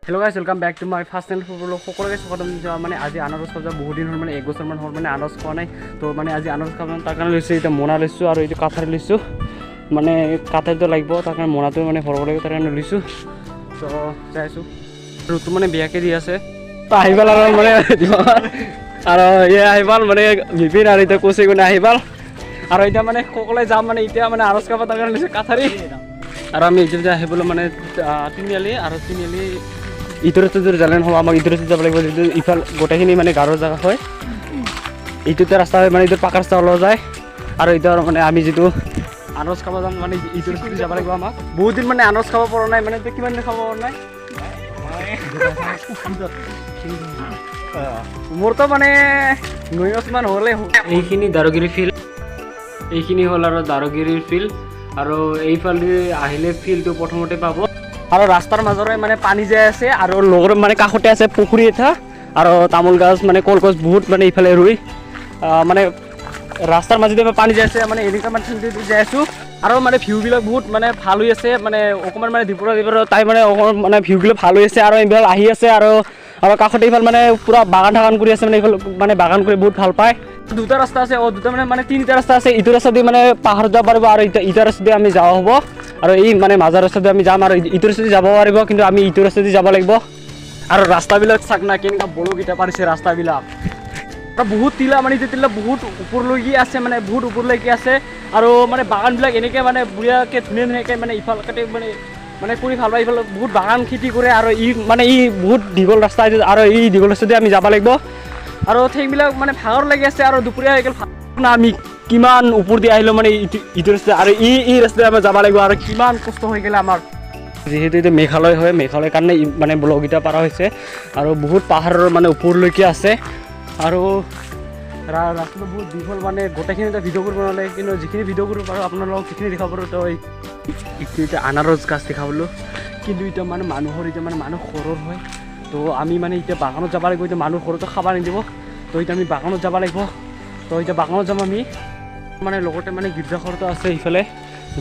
Hello guys, welcome back to my first channel for সকলোকে স্বাগতম জনাইছো মানে আজি আনাৰস খাব বহুত দিন হ'ল মানে 1 বছৰ মান হ'ল মানে আনাৰস খোৱা নাই তো মানে আজি আনাৰস খাব তাৰ কাৰণে লৈছো এটা মোনা লৈছো আৰু এইটো কাঠাৰ লৈছো মানে কাঠাৰটো লাগিব তাৰ কাৰণে মোনাটো মানে ভৰাব লাগিব তাৰ কাৰণে লৈছো তো চাইছো ৰুতু মানে বিয়াকে দি আছে তো আহিবাল আৰু মানে আৰু আহিবাল মানে বিপিন আৰু এটা কৈছে কোনে আহিবাল আৰু এটা মানে সকলোৱে যাম মানে এতিয়া মানে আনাৰস খাব তাৰ কাৰণে লৈছো কাঠাৰি আৰু আমি এতিয়া আহিবলৈ মানে তিনিআলি আৰু তিনিআলি ইটোতে যদি জালেন হ'ব আমাক ইটোতে যাব লাগিব যিটো ইফাল গোটেইখিনি মানে গাঁৱৰ জেগা হয় এইটোতে ৰাস্তা হয় মানে এইটো পাকা ৰাস্তা ওলোৱা যায় আৰু এইটোৰ মানে আমি যিটো আনাৰস খাব যাম মানে ইটোতে যাব লাগিব আমাক বহুত দিন মানে আনাৰস খাব পৰা নাই মানে কিমান দিন খাব পৰা নাই মোৰতো মানে 9 মাহমান হ'লে এইখিনি দাৰগিৰি ফিল্ড এইখিনি হ'ল আৰু দাৰগিৰিৰ ফিল্ড আৰু এইফালে আহিলে ফিল্ডটো প্ৰথমতে পাব আৰু ৰাস্তাৰ মাজৰে মানে পানী যাই আছে আৰু লগৰ মানে কাষতে আছে পুখুৰী এটা আৰু তামোল গছ মানে কলগছ বহুত মানে ইফালে ৰুই মানে ৰাস্তাৰ মাজতে পানী যাই আছে মানে এনেকুৱা মানে যাই আছোঁ আৰু মানে ভিউবিলাক বহুত মানে ভাল হৈ আছে মানে অকণমান মানে দীপৰ তাই মানে অকণমান মানে ভিউবিলাক ভাল হৈ আছে আৰু এইবিলাক আহি আছে আৰু কাষতে এইফালে মানে পূৰা বাগান ঠাগান কৰি আছে মানে এইফালে মানে বাগান কৰি বহুত ভাল পায় দুটা ৰাস্তা আছে দুটা মানে তিনিটা ৰাস্তা আছে ইটো ৰাস্তা দি মানে পাহাৰত যাব পাৰিব আৰু ইটো ৰাস্তা দি আমি যাওঁ হ'ব আৰু এই মানে মাজৰ ৰাস্তাতে আমি যাম আৰু ইটো ৰাস্তা দি যাব পাৰিব কিন্তু আমি ইটো ৰাস্তা দি যাব লাগিব আৰু ৰাস্তাবিলাক চাক না কেনেকুৱা বলকেইটা পাৰিছে ৰাস্তাবিলাক বহুত তিলা মানে তিলা বহুত ওপৰলৈকে আছে মানে বহুত ওপৰলৈকে আছে আৰু মানে বাগানবিলাক এনেকৈ মানে বঢ়িয়াকৈ ধুনীয়াকৈ মানে ইফালতে মানে কৰি ভাল পায় ইফালে বহুত বাগান খেতি কৰে আৰু ই বহুত দীঘল ৰাস্তা আৰু এই দীঘল ৰাস্তা দি আমি যাব লাগিব আৰু সেইবিলাক মানে ভাগৰ লাগি আছে আৰু দুপৰীয়া হৈ গ'ল আমি কিমান ওপৰ দি আহিলোঁ মানে ইটো ৰাস্তা আৰু এই ৰাস্তাতে আমি যাব লাগিব আৰু কিমান কষ্ট হৈ গ'লে আমাৰ যিহেতু এইটো মেঘালয় হয় মেঘালয়ৰ কাৰণে মানে ব্লগকেইটা পাৰা হৈছে আৰু বহুত পাহাৰৰ মানে ওপৰলৈকে আছে আৰু ৰাস্তাটো বহুত দীঘল মানে গোটেইখিনি এটা ভিডিঅ' কৰিব নালাগে কিন্তু যিখিনি ভিডিঅ' কৰিব পাৰোঁ আপোনালোকক সেইখিনি দেখাব পাৰোঁ তো এতিয়া আনাৰস গাছ দেখাবলৈ কিন্তু এতিয়া মানে মানুহৰ এতিয়া মানে মানুহ সৰহ হয় তো আমি মানে এতিয়া বাগানত যাব লাগিব এতিয়া মানুহ সৰুটো খাব নিদিব তো এতিয়া আমি বাগানত যাব লাগিব তো এতিয়া বাগানত যাম আমি মানে লগতে মানে গীৰ্জাঘৰটো আছে ইফালে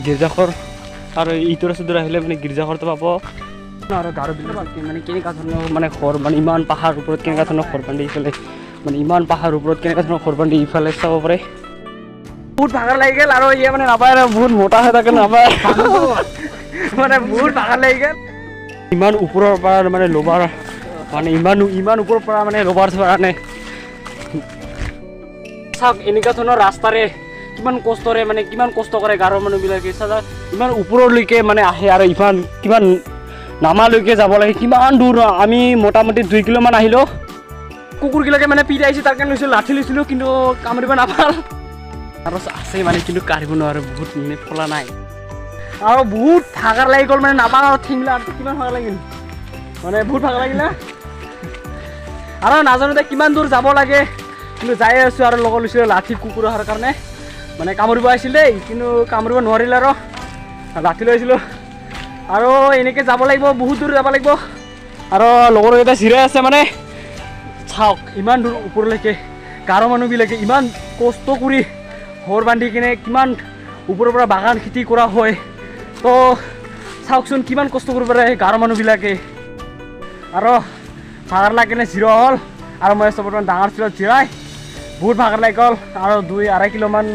গীৰ্জাঘৰ আৰু ইটো ৰাস্তাটো আহিলে মানে গীৰ্জাঘৰটো পাব আৰু গাৰোবিলাক মানে কেনেকুৱা ধৰণৰ মানে ঘৰ মানে ইমান পাহাৰ ওপৰত কেনেকুৱা ধৰণৰ ঘৰ বান্ধি ইফালে মানে ইমান পাহাৰ ওপৰত কেনেকুৱা ধৰণৰ ঘৰ বান্ধি ইফালে চাব পাৰে বহুত ভাগৰ লাগি গ'ল আৰু মানে নাপায় আৰু বহুত মোটা হৈ থাকে নাপায় মানে বহুত ভাগৰ লাগি গ'ল ইমান ওপৰৰ পৰা মানে ল'বাৰ মানে ইমান ওপৰৰ পৰা মানে ল'বাৰ কাৰণে চাওক এনেকুৱা ধৰণৰ ৰাস্তাৰে কিমান কষ্টৰে মানে কিমান কষ্ট কৰে গাঁৱৰ মানুহবিলাকে চাওক ইমান ওপৰলৈকে মানে আহে আৰু কিমান নামালৈকে যাব লাগে কিমান দূৰ আমি মোটামুটি 2 কিলোমান আহিলোঁ কুকুৰবিলাকে মানে পিট আহিছে তাৰ কাৰণে লৈছিলোঁ লাঠি লৈছিলোঁ কিন্তু কামুৰিব নাপাল আৰু আছে মানে কিন্তু কাঢ়িব নোৱাৰোঁ বহুত মানে ফলা নাই আৰু বহুত ভাগৰ লাগি গ'ল মানে নাপাওঁ আৰু ঠেংবিলাক আৰু কিমান ভাগৰ লাগিল মানে বহুত ভাগৰ লাগিলে আৰু নাজানো দে কিমান দূৰ যাব লাগে কিন্তু যাই আছোঁ আৰু লগত লৈছিলোঁ লাঠি কুকুৰ অহাৰ কাৰণে মানে কামুৰিব আহিছিল দেই কিন্তু কামুৰিব নোৱাৰিলে আৰু লাঠি লৈছিলোঁ আৰু এনেকৈ যাব লাগিব বহুত দূৰ যাব লাগিব আৰু লগৰকেইটা জিৰাই আছে মানে চাওক ইমান দূৰ ওপৰলৈকে গাঁৱৰ মানুহবিলাকে ইমান কষ্ট কৰি ঘৰ বান্ধি কিনে কিমান ওপৰৰ পৰা বাগান খেতি কৰা হয় তো চাওকচোন কিমান কষ্ট কৰিব পাৰে গাঁৱৰ মানুহবিলাকে আৰু ভাগৰ লাগি কিনে জিৰোৱা হ'ল আৰু মই বৰ্তমান ডাঙৰ ফিল্ডত জিৰাই বহুত ভাগৰ লাগি গ'ল আৰু 2-2.5 কিলোমান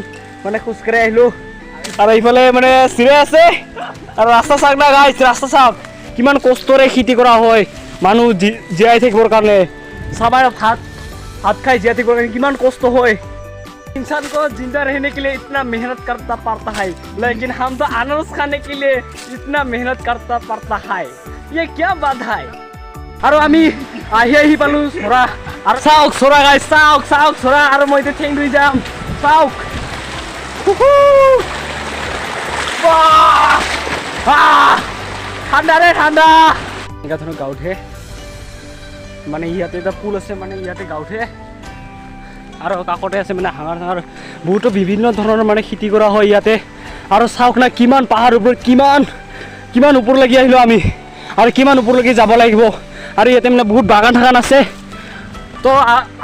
মানে খোজকাঢ়ি আহিলোঁ আৰু এইফালে মানে চিৰাই আছে আৰু ৰাস্তা চাওক না গাইছ ৰাস্তা চাওক কিমান কষ্টৰে খেতি কৰা হয় মানুহ জীয়াই থাকিবৰ কাৰণে চাবাই ভাত খাই জীয়াই থাকিবৰ কাৰণে কিমান কষ্ট হয় इंसान को जिंदा रहने के लिए इतना मेहनत करता पड़ता है लेकिन हम तो अनारस खाने के लिए इतना मेहनत करता पड़ता है ये क्या बात है আৰু আমি আহি পালোঁ চৰা আৰু চাওক চৰা গাই চাওক চৰা আৰু মই এতিয়া ঠেং ধুই যাম চাওক ঠাণ্ডা ৰে ঠাণ্ডা এনেকুৱা ধৰণৰ গা উঠে মানে ইয়াতে এটা পুল আছে মানে ইয়াতে গা উঠে আৰু কাষতে আছে মানে হাঙৰ চাঙৰ বহুতো বিভিন্ন ধৰণৰ মানে খেতি কৰা হয় ইয়াতে আৰু চাওক না কিমান পাহাৰ ওপৰত কিমান ওপৰলৈকে আহিলোঁ আমি আৰু কিমান ওপৰলৈকে যাব লাগিব আৰু ইয়াতে মানে বহুত বাগান ঠাগান আছে তো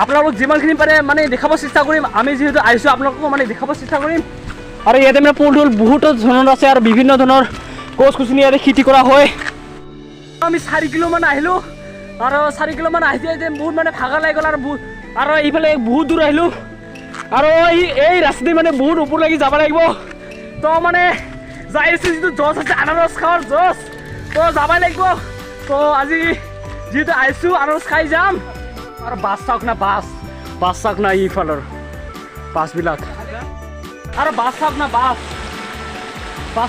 আপোনালোক যিমানখিনি পাৰে মানে দেখাব চেষ্টা কৰিম আমি যিহেতু আহিছোঁ আপোনালোককো মানে দেখাব চেষ্টা কৰিম আৰু ইয়াতে মানে পুল টুল বহুতো ধৰণৰ আছে আৰু বিভিন্ন ধৰণৰ গছ গছনি ইয়াতে খেতি কৰা হয় আমি 4 কিলোমান আহিলোঁ আৰু 4 কিলোমান আহিছে বহুত মানে ভাগৰ লাগি গ'ল আৰু এইফালে বহুত দূৰ আহিলোঁ আৰু এই ৰাস্তাতে মানে বহুত ওপৰ লাগি যাব লাগিব তো মানে যাই আছোঁ যিটো জছ আছে আনাৰস খাৱাৰ জছ তো যাবই লাগিব তো আজি যিহেতু আহিছোঁ আনাৰস খাই যাম আৰু বাছ চাওক না বাছ চাওক না এইফালৰ বাছবিলাক আৰু বাছ চাওক না বাছ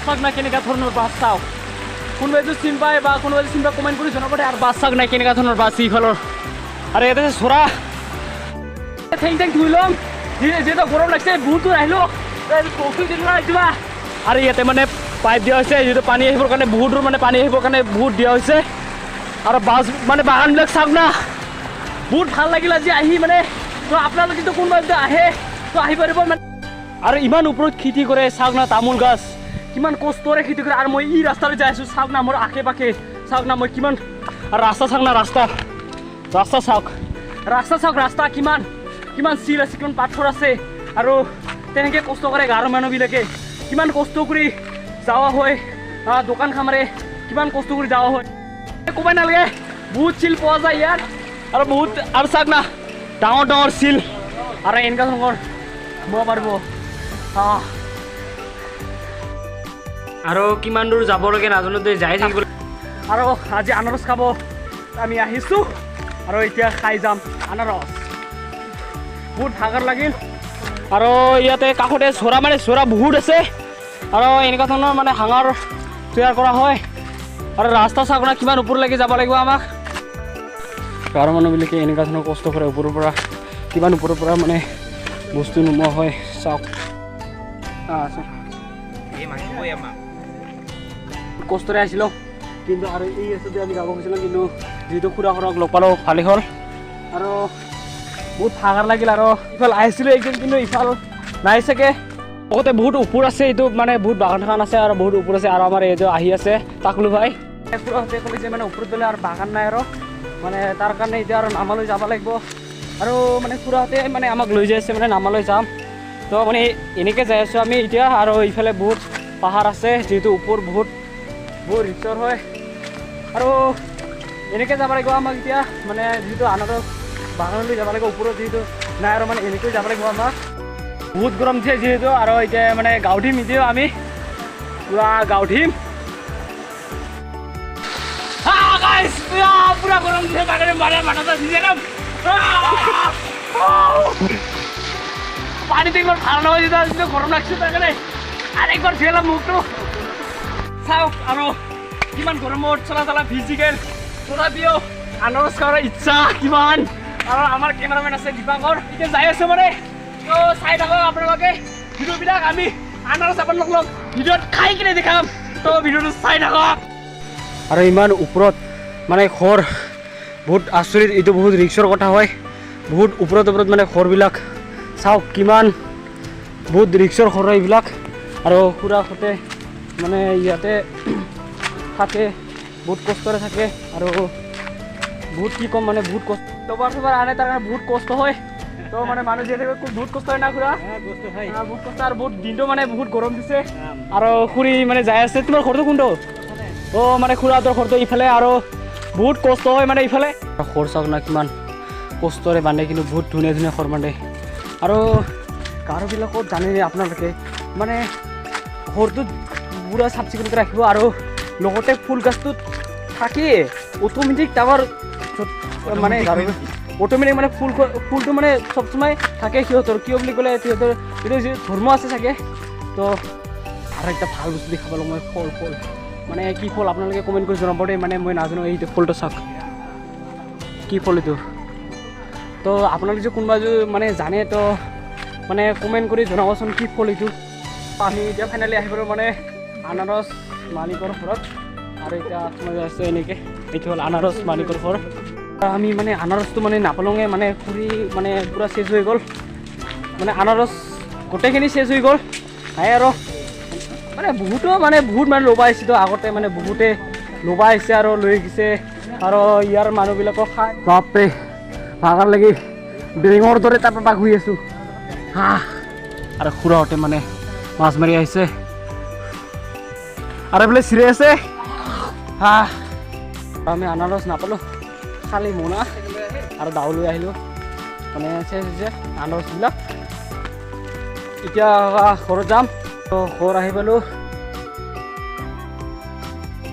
চাওক না কেনেকুৱা ধৰণৰ বাছ চাওক কোনোবাই যদি চিন পায় বা কোনোবাই চিন পায় কমেণ্ট কৰি জনাব দে আৰু বাছ চাওক নাই কেনেকুৱা ধৰণৰ বাছ এইফালৰ আৰু ইয়াতে চৰা ঠেং ধুই ল'ম যিহেতু গৰম লাগিছে বহুত দূৰ আহিলোঁ আৰু ইয়াতে মানে পাইপ দিয়া হৈছে যিহেতু পানী আহিবৰ কাৰণে বহুত দূৰ মানে পানী আহিবৰ কাৰণে বহুত দিয়া হৈছে আৰু বাছ মানে বাগানবিলাক চাওক না বহুত ভাল লাগিল আজি আহি মানে তো আপোনালোকে যদি কোনোবা যদি আহে তো আহি পাৰিব মানে আৰু ইমান ওপৰত খেতি কৰে চাওক না তামোল গাছ কিমান কষ্টৰে খেতি কৰে আৰু মই এই ৰাস্তালৈ যাই আছোঁ চাওক না মোৰ আশে পাশে চাওক না মই কিমান আৰু ৰাস্তা চাওক না ৰাস্তা চাওক ৰাস্তা কিমান চিল আছে কিমান পাথৰ আছে আৰু তেনেকৈ কষ্ট কৰে গাঁৱৰ মানুহবিলাকে কিমান কষ্ট কৰি যাৱা হয় দোকান খামাৰে কিমান কষ্ট কৰি যাৱা হয় ক'বই নালাগে বহুত চিল পোৱা যায় ইয়াত আৰু বহুত আৰু চাওক না ডাঙৰ চিল আৰু এনেকুৱা ধৰণৰ হ'ব পাৰিব আৰু কিমান দূৰ যাব লাগে নাজানো দে যাই থাকিব আৰু আজি আনাৰস খাব আমি আহিছোঁ আৰু এতিয়া খাই যাম আনাৰস বহুত ভাগৰ লাগিল আৰু ইয়াতে কাষতে চৰা বহুত আছে আৰু এনেকুৱা ধৰণৰ মানে হাঙৰ তৈয়াৰ কৰা হয় আৰু ৰাস্তা চাওক না কিমান ওপৰলৈকে যাব লাগিব আমাক গাঁৱৰ মানুহবিলাকে এনেকুৱা ধৰণৰ কষ্ট কৰে ওপৰৰ পৰা কিমান ওপৰৰ পৰা মানে বস্তু নোমোৱা হয় চাওক কষ্টৰে আহিছিলোঁ কিন্তু আৰু এই ৰাস্তাতে আমি যাব খুজিছিলোঁ কিন্তু যিহেতু খুড়াক লগ পালোঁ ভালেই হ'ল আৰু বহুত ভাগৰ লাগিল আৰু ইফাল আহিছিলোঁ একদিন কিন্তু ইফাল নাই চাগে লগতে বহুত ওপৰ আছে এইটো মানে বহুত বাগান আছে আৰু বহুত ওপৰ আছে আৰু আমাৰ এইটো আহি আছে তাকলু ভাই খুড়াহঁতে ক'লে যে মানে ওপৰত গ'লে আৰু বাগান নাই আৰু মানে তাৰ কাৰণে এতিয়া আৰু নামালৈ যাব লাগিব আৰু মানে খুড়াহঁতে মানে আমাক লৈ যাই আছে মানে নামালৈ যাম তো মানে এনেকৈ যাই আছোঁ আমি এতিয়া আৰু ইফালে বহুত পাহাৰ আছে যিহেতু ওপৰ বহুত ৰিক্সৰ হয় আৰু এনেকৈ যাব লাগিব আমাক এতিয়া মানে যিহেতু আনাৰস বাগানলৈ যাব লাগিব ওপৰত যিহেতু নাই আৰু মানে এনেকৈ যাব লাগিব আমাক বহুত গৰম দিছে যিহেতু আৰু এতিয়া মানে গাঁৱঠিম এতিয়াও আমি পুৰা গাঁৱঠিম পুৰা গৰম দিছে তাকে পানীটো ইমান ভাল নহয় যেতিয়া গৰম লাগছে তাকে আৰেকবাৰ ফেলাম মুখটো চাওক আৰু কিমান গৰমত চলা ফিজিকেল তথাপিও আনাৰস খোৱাৰ ইচ্ছা কিমান আৰু আমাৰ কেমেৰামেন আছে দীপাংকৰ এতিয়া যাই আছোঁ মানে তো চাই থাকক আপোনালোকে ভিডিঅ'বিলাক আমি আনাৰস আপোনালোকক ভিডিঅ'ত খাই কিনে দেখাম তো ভিডিঅ'টো চাই থাকক আৰু ইমান ওপৰত মানে ঘৰ বহুত আচৰিত এইটো বহুত ৰিক্সৰ কথা হয় বহুত ওপৰত মানে ঘৰবিলাক চাওক কিমান বহুত ৰিক্সৰ ঘৰ এইবিলাক আৰু খুড়াহঁতে মানে ইয়াতে থাকে বহুত কষ্টৰে থাকে আৰু বহুত কি ক'ম মানে বহুত কষ্ট চবাৰ আনে তাৰ কাৰণে বহুত কষ্ট হয় তো মানে মানুহ জীয়াই থাকিব বহুত কষ্ট হয় না খুড়া বহুত কষ্ট আৰু বহুত দিনটো মানে বহুত গৰম দিছে আৰু খুড়ী মানে যাই আছে তোমাৰ ঘৰটো কোনটো অঁ মানে খুড়াহঁতৰ ঘৰটো ইফালে আৰু বহুত কষ্ট হয় মানে ইফালে ঘৰ চাওক না কিমান কষ্টৰে বান্ধে কিন্তু বহুত ধুনীয়া ঘৰ বান্ধে আৰু গাঁৱৰবিলাকত জানে আপোনালোকে মানে ঘৰটোত পুৰা চাফ চিকুণকৈ ৰাখিব আৰু লগতে ফুল গাছটোত থাকেই অট'মেটিক টাৱাৰ মানে অট'মেটিক মানে ফুলটো মানে চব সময় থাকে সিহঁতৰ কিয় বুলি ক'লে সিহঁতৰ এইটো যি ধৰ্ম আছে চাগে তো আৰু একটা ভাল বস্তু দেখা পালোঁ মই ফল মানে কি ফল আপোনালোকে কমেণ্ট কৰি জনাব দেই মানে মই নাজানো এইটো ফলটো চাওক কি ফল এইটো তো আপোনালোকে যদি কোনোবা যদি মানে জানে তো মানে কমেণ্ট কৰি জনাবচোন কি ফল এইটো আমি এতিয়া ফাইনেলি আহি পালোঁ মানে আনাৰস মালিকৰ ঘৰত আৰু এতিয়া সোমাই আছে এনেকৈ এইটো হ'ল আনাৰস মালিকৰ ঘৰ আমি মানে আনাৰসটো মানে নাপালোঁগে মানে খুৰী মানে পূৰা চেজ হৈ গ'ল মানে আনাৰস গোটেইখিনি চেজ হৈ গ'ল নাই আৰু মানে বহুত মানে ল'ব আহিছে তো আগতে মানে বহুতে ল'ব আহিছে আৰু লৈ গৈছে আৰু ইয়াৰ মানুহবিলাকক খাই বাপৰে ভাগৰ লাগি বেঙৰ দৰে তাৰ পৰা ঘূৰি আছোঁ আৰু খুড়াহঁতে মানে মাছ মাৰি আহিছে আৰু এইফালে চিৰাই আছে আমি আনাৰস নাপালোঁ খালী মোনা আৰু দাও লৈ আহিলোঁ মানে হৈছে আনাৰসবিলাক এতিয়া ঘৰত যাম তো ঘৰ আহি পালোঁ